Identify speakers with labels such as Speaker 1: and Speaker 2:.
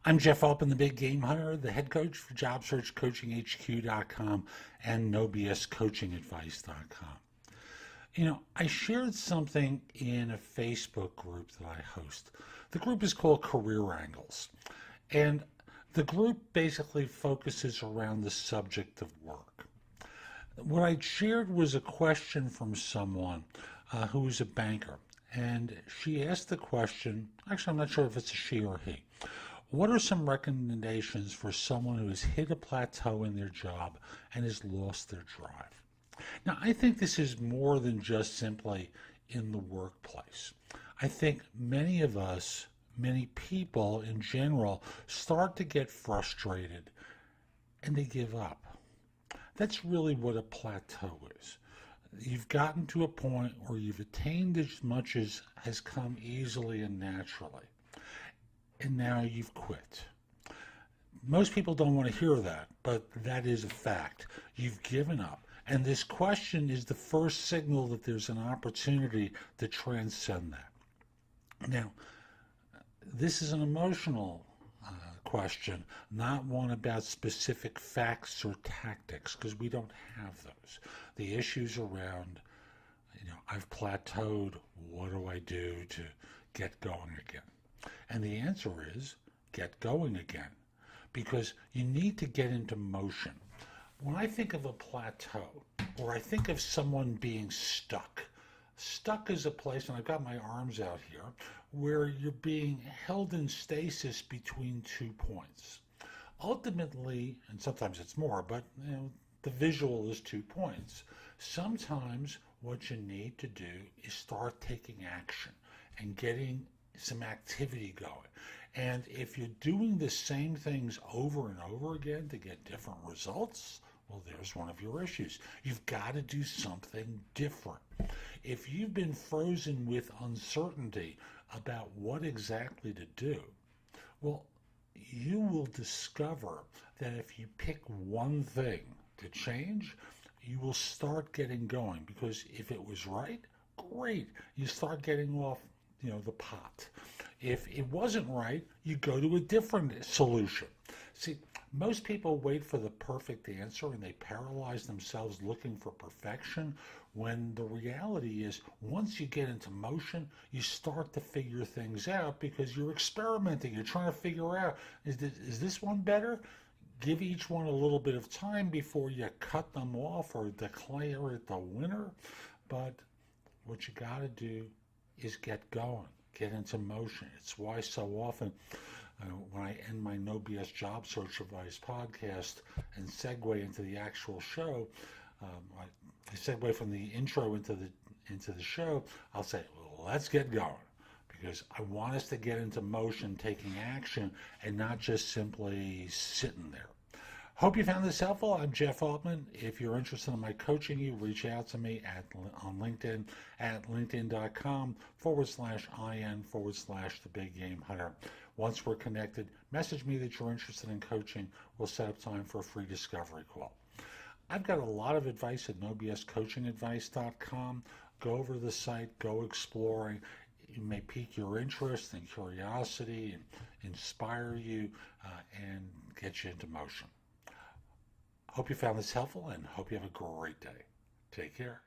Speaker 1: I'm Jeff Altman, the Big Game Hunter, the head coach for JobSearchCoachingHQ.com and NoBSCoachingAdvice.com. I shared something in a Facebook group that I host. The group is called Career Angles, and the group basically focuses around the subject of work. What I shared was a question from someone who was a banker, and she asked the question, actually I'm not sure if it's a she or he, what are some recommendations for someone who has hit a plateau in their job and has lost their drive? Now, I think this is more than just simply in the workplace. I think many of us, many people in general, start to get frustrated and they give up. That's really what a plateau is. You've gotten to a point where you've attained as much as has come easily and naturally, and now you've quit. Most people don't want to hear that, but that is a fact. You've given up. And this question is the first signal that there's an opportunity to transcend that. Now, this is an emotional question, not one about specific facts or tactics, because we don't have those. The issues around, I've plateaued, what do I do to get going again? And the answer is get going again, because you need to get into motion. When I think of a plateau, or I think of someone being stuck is a place, and I've got my arms out here, where you're being held in stasis between 2 points. Ultimately, and sometimes it's more, but the visual is 2 points. Sometimes what you need to do is start taking action and getting some activity going. And if you're doing the same things over and over again to get different results, well, there's one of your issues. You've got to do something different. If you've been frozen with uncertainty about what exactly to do, well, you will discover that if you pick one thing to change, you will start getting going, because if it was right, great. You start getting off the pot. If it wasn't right, you go to a different solution. See, most people wait for the perfect answer and they paralyze themselves looking for perfection, when the reality is once you get into motion, you start to figure things out because you're experimenting. You're trying to figure out, is this one better? Give each one a little bit of time before you cut them off or declare it the winner. But what you got to do is get going, get into motion. It's why so often when I end my No BS Job Search Advice podcast and segue into the actual show, I segue from the intro into the show, I'll say, well, let's get going, because I want us to get into motion, taking action, and not just simply sitting there. Hope you found this helpful. I'm Jeff Altman. If you're interested in my coaching, you reach out to me on LinkedIn at linkedin.com/IN/the Big Game Hunter. Once we're connected, message me that you're interested in coaching. We'll set up time for a free discovery call. I've got a lot of advice at NoBSCoachingAdvice.com. Go over the site, go exploring. It may pique your interest and curiosity and inspire you and get you into motion. Hope you found this helpful and hope you have a great day. Take care.